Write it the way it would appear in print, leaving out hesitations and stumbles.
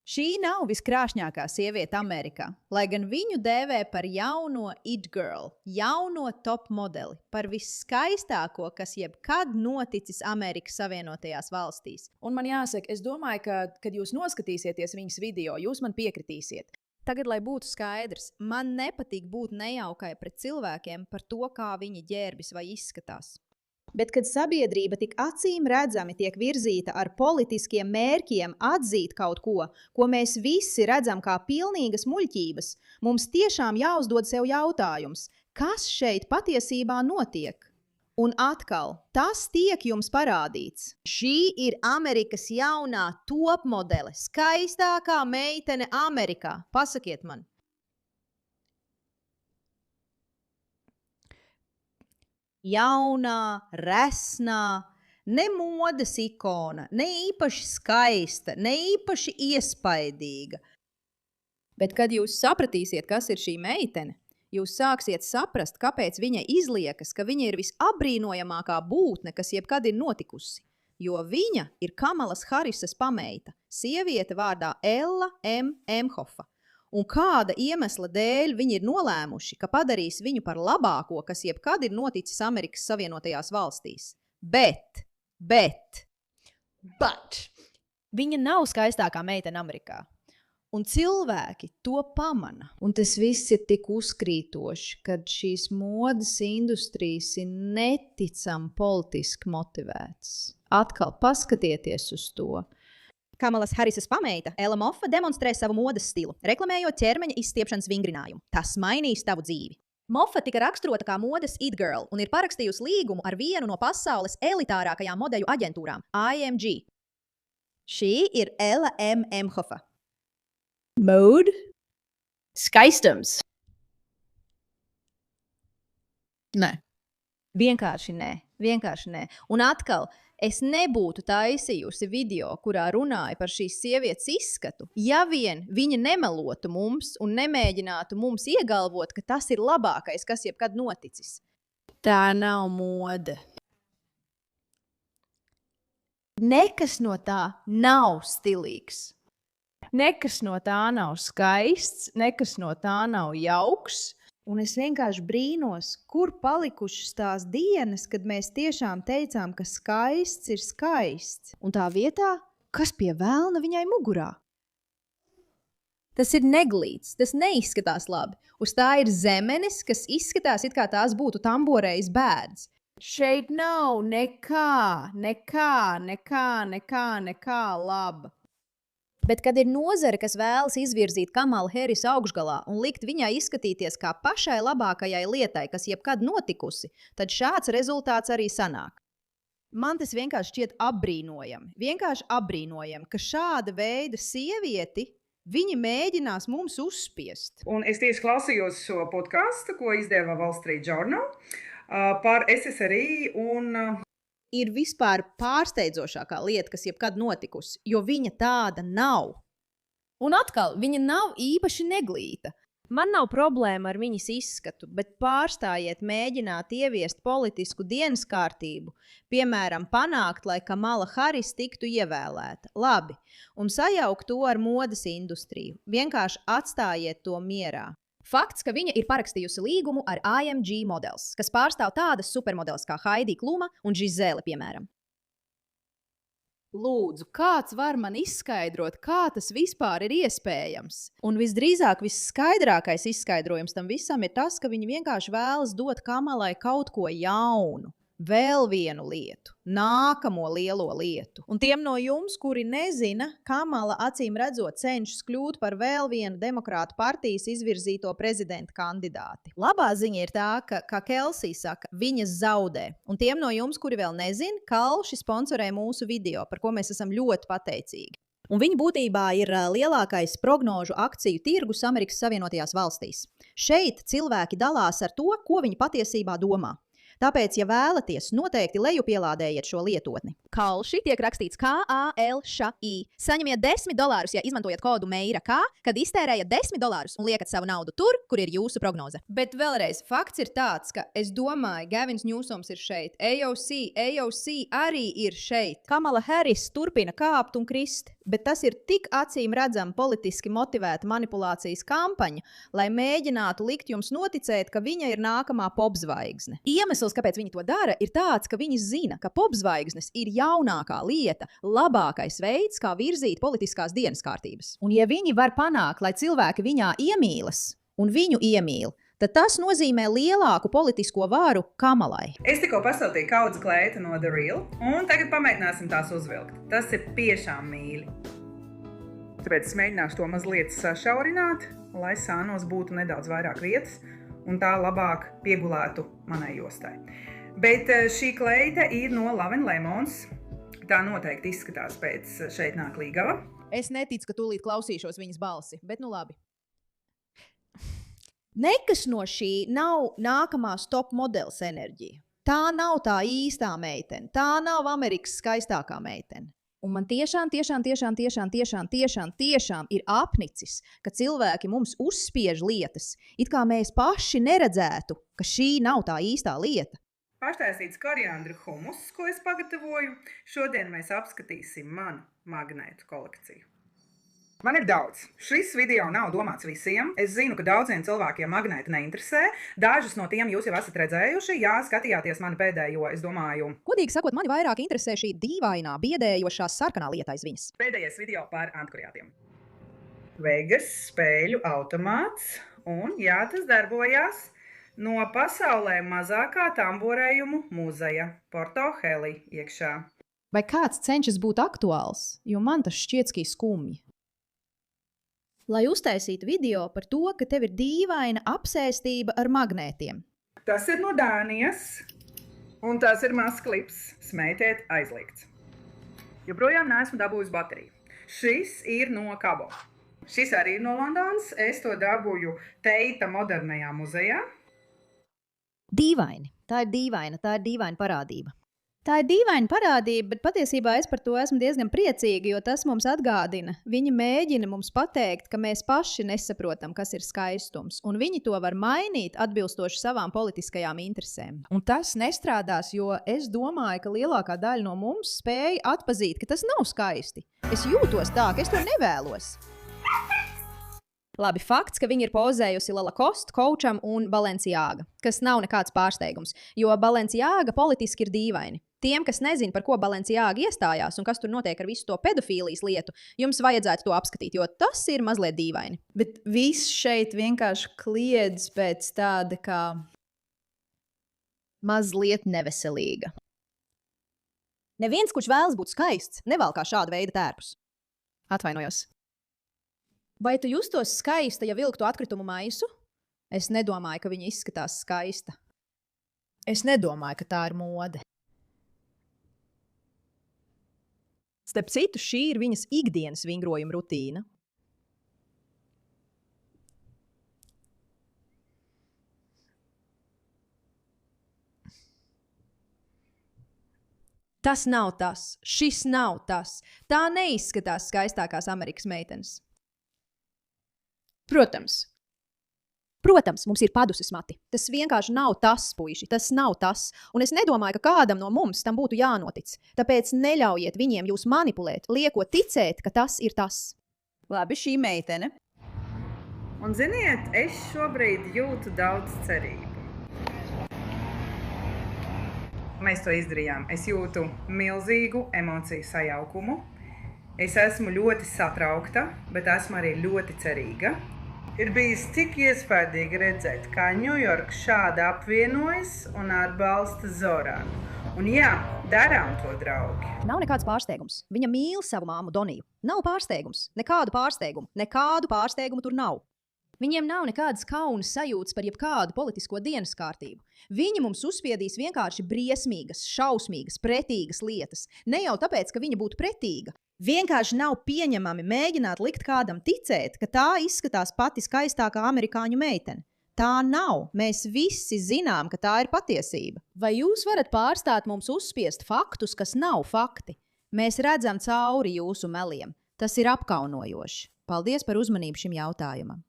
Šī nav viskrāšņākā sieviete Amerikā, lai gan viņu dēvē par jauno it girl, jauno top modeli, par visskaistāko, kas jebkad noticis Amerikas Savienotajās valstīs. Un man jāsaka, es domāju, ka, kad jūs noskatīsieties viņas video, jūs man piekritīsiet. Tagad, lai būtu skaidrs, man nepatīk būt nejaukai pret cilvēkiem par to, kā viņi ģērbjas vai izskatās. Bet, kad sabiedrība tik acīm redzami tiek virzīta ar politiskiem mērķiem atzīt kaut ko, ko mēs visi redzam kā pilnīgas muļķības, mums tiešām jāuzdod sev jautājums, kas šeit patiesībā notiek? Un atkal, tas tiek jums parādīts. Šī ir Amerikas jaunā top modele, skaistākā meitene Amerikā. Pasakiet man. Jaunā, resnā, ne modes ikona, ne īpaši skaista, ne īpaši iespaidīga. Bet, kad jūs sapratīsiet, kas ir šī meitene, jūs sāksiet saprast, kāpēc viņai izliekas, ka viņa ir visabrīnojamākā būtne, kas jebkad ir notikusi. Jo viņa ir Kamalas Harisas pameita, sieviete vārdā Ella M. Emhofa. Un kāda iemesla dēļ viņi ir nolēmuši, ka padarīs viņu par labāko, kas jebkad ir noticis Amerikas Savienotajās valstīs. Bet, viņa nav skaistākā meitene Amerikā. Un cilvēki to pamana. Un tas viss ir tik uzkrītoši, kad šīs modes industrijas ir neticami politiski motivētas. Atkal paskatieties uz to. Kamalas Harisas pameita Ella Moffa demonstrē savu modes stilu, reklamējot ķermeņa izstiepšanas vingrinājumu. Tas mainīs tavu dzīvi. Moffa tika raksturota kā modes it girl un ir parakstījusi līgumu ar vienu no pasaules elitārākajām modeļu aģentūrām – IMG. Šī ir Ella M. Emhofa. Mode? Skaistums? Nē. Vienkārši nē. Un atkal, es nebūtu taisījusi video, kurā runāju par šīs sievietes izskatu, ja vien viņa nemelotu mums un nemēģinātu mums iegalvot, ka tas ir labākais, kas jebkad noticis. Tā nav mode. Nekas no tā nav stilīgs. Nekas no tā nav skaists, nekas no tā nav jauks. Un es vienkārši brīnos, kur palikušas tās dienas, kad mēs tiešām teicām, ka skaists ir skaists. Un tā vietā, kas pie velna viņai mugurā? Tas ir neglīts, tas neizskatās labi. Uz tā ir zemenis, kas izskatās, it kā tās būtu tamborējis bēdas. Šeit nav nekā laba. Bet, kad ir nozare, kas vēlas izvirzīt Kamalu Harisu augšgalā un likt viņai izskatīties kā pašai labākajai lietai, kas jebkad notikusi, tad šāds rezultāts arī sanāk. Man tas vienkārši šķiet apbrīnojami, ka šāda veida sievieti viņi mēģinās mums uzspiest. Un es tieši klausījos šo podcastu, ko izdeva Wall Street Journal par SSRI un... ir vispār pārsteidzošākā lieta, kas jebkad notikusi, jo viņa tāda nav. Un atkal, viņa nav īpaši neglīta. Man nav problēma ar viņas izskatu, bet pārstājiet mēģināt ieviest politisku dienas kārtību, piemēram, panākt, lai Kamala Haris tiktu ievēlēta. Labi, un sajaukt to ar modes industriju. Vienkārši atstājiet to mierā. Fakts, ka viņa ir parakstījusi līgumu ar IMG Models, kas pārstāv tādas supermodeles kā Heidi Kluma un Gisele, piemēram. Lūdzu, kāds var man izskaidrot, kā tas vispār ir iespējams? Un visdrīzāk visskaidrākais izskaidrojums tam visam ir tas, ka viņi vienkārši vēlas dot Kamalai kaut ko jaunu. Vēl vienu lietu, nākamo lielo lietu. Un tiem no jums, kuri nezina, Kamala acīm redzot cenšas kļūt par vēl vienu demokrātu partijas izvirzīto prezidenta kandidāti. Labā ziņa ir tā, ka, kā Kelsija saka, viņas zaudē. Un tiem no jums, kuri vēl nezina, Kalši sponsorē mūsu video, par ko mēs esam ļoti pateicīgi. Un viņi būtībā ir lielākais prognožu akciju tirgus Amerikas Savienotajās valstīs. Šeit cilvēki dalās ar to, ko viņi patiesībā domā. Tāpēc, ja vēlaties, noteikti lejupielādējiet šo lietotni. Kalši tiek rakstīts KALŠI. Saņemiet $10, ja izmantojat kodu MEIRA-K, kad iztērējat $10 un liekat savu naudu tur, kur ir jūsu prognoze. Bet vēlreiz, fakts ir tāds, ka es domāju, Gavins Ņūsoms ir šeit, AOC arī ir šeit. Kamala Harris turpina kāpt un krist, bet tas ir tik acīm redzama politiski motivēta manipulācijas kampaņa, lai mēģinātu likt jums noticēt, ka viņa ir nākamā popzvaigzne. Iemesls, kāpēc viņi to dara, ir tāds, ka viņi zina, ka popzvaigznes ir jaunākā lieta, labākais veids, kā virzīt politiskās dienas kārtības. Un ja viņi var panākt, lai cilvēki viņā iemīlas un viņu iemīl, tad tas nozīmē lielāku politisko varu Kamalai. Es tikko pasūtīju kaudzi kleitu no The Real, un tagad pamēģināsim tās uzvilkt. Tas ir tiešām mīļi. Tāpēc es mēģināšu to mazliet sašaurināt, lai sānos būtu nedaudz vairāk vietas, un tā labāk piegulētu manai jostai. Bet šī kleita ir no Love & Lemons. Tā noteikti izskatās pēc šeit nāk līgava. Es neticu, ka tūlīt klausīšos viņas balsi, bet nu labi. Nekas no šī nav nākamās top modeles enerģija. Tā nav tā īstā meitene. Tā nav Amerikas skaistākā meitene. Un man tiešām ir apnicis, ka cilvēki mums uzspiež lietas, it kā mēs paši neredzētu, ka šī nav tā īstā lieta. Paštaisīts koriandru humus, ko es pagatavoju. Šodien mēs apskatīsim manu magnētu kolekciju. Man ir daudz. Šis video nav domāts visiem. Es zinu, ka daudziem cilvēkiem magnēti neinteresē. Dažus no tiem jūs jau esat redzējuši. Jā, skatījāties mani pēdējo, es domāju. Godīgi sakot, mani vairāk interesē šī dīvainā, biedējošā sarkanā lieta aiz viņas. Pēdējais video par antkuriātiem. Vegas spēļu automāts. Un jā, tas darbojās. No pasaulē mazākā tamborējumu muzeja Porto Heli iekšā. Vai kāds cenšas būt aktuāls, jo man tas šķiet skumji. Lai uztaisītu video par to, ka tev ir dīvaina apsēstība ar magnētiem. Tas ir no Dānijas, un tas ir mazs klips. Smētiet aizliegts. Joprojām neesmu dabūjusi bateriju. Šis ir no Kabo. Šis arī ir no Londonas. Es to dabūju Teita modernajā muzejā. Dīvaini. Tā ir dīvaina parādība. Tā ir dīvaina parādība, bet patiesībā es par to esmu diezgan priecīga, jo tas mums atgādina. Viņi mēģina mums pateikt, ka mēs paši nesaprotam, kas ir skaistums, un viņi to var mainīt atbilstoši savām politiskajām interesēm. Un tas nestrādās, jo es domāju, ka lielākā daļa no mums spēja atpazīt, ka tas nav skaisti. Es jūtos tā, ka es to nevēlos. Labi, fakts, ka viņi ir pozējusi Lacoste, Coacham un Balenciaga, kas nav nekāds pārsteigums, jo Balenciaga politiski ir dīvaini. Tiem, kas nezin, par ko Balenciaga iestājās un kas tur notiek ar visu to pedofīlijas lietu, jums vajadzētu to apskatīt, jo tas ir mazliet dīvaini. Bet viss šeit vienkārši kliedz pēc tāda kā mazliet neveselīga. Neviens, kurš vēlas būt skaists, nevalkā šāda veida tērpus. Atvainojos. Vai tu justos skaista, ja vilktu atkritumu maisu? Es nedomāju, ka viņa izskatās skaista. Es nedomāju, ka tā ir mode. Starp citu, šī ir viņas ikdienas vingrojuma rutīna. Tas nav tas. Šis nav tas. Tā neizskatās skaistākās Amerikas meitenes. Protams, mums ir paduses mati. Tas vienkārši nav tas, puiši. Tas nav tas. Un es nedomāju, ka kādam no mums tam būtu jānotic. Tāpēc neļaujiet viņiem jūs manipulēt, liekot ticēt, ka tas ir tas. Labi, šī meitene. Un ziniet, es šobrīd jūtu daudz cerību. Mēs to izdarījām. Es jūtu milzīgu emociju sajaukumu. Es esmu ļoti satraukta, bet esmu arī ļoti cerīga. Ir bijis tik iespaidīgi redzēt, kā Ņujorka šādi apvienojas un atbalsta Zoranu. Un jā, darām to, draugi. Nav nekāds pārsteigums. Viņa mīl savu māmu Doniju. Nav pārsteigums. Nekādu pārsteigumu tur nav. Viņiem nav nekādas kaunas sajūtas par jebkādu politisko dienas kārtību. Viņi mums uzspiedīs vienkārši briesmīgas, šausmīgas, pretīgas lietas. Ne jau tāpēc, ka viņa būtu pretīga. Vienkārši nav pieņemami mēģināt likt kādam ticēt, ka tā izskatās pati skaistākā amerikāņu meitene. Tā nav. Mēs visi zinām, ka tā ir patiesība. Vai jūs varat pārstāt mums uzspiest faktus, kas nav fakti? Mēs redzam cauri jūsu meliem. Tas ir apkaunojoši. Paldies par uzmanību šim jautājumam.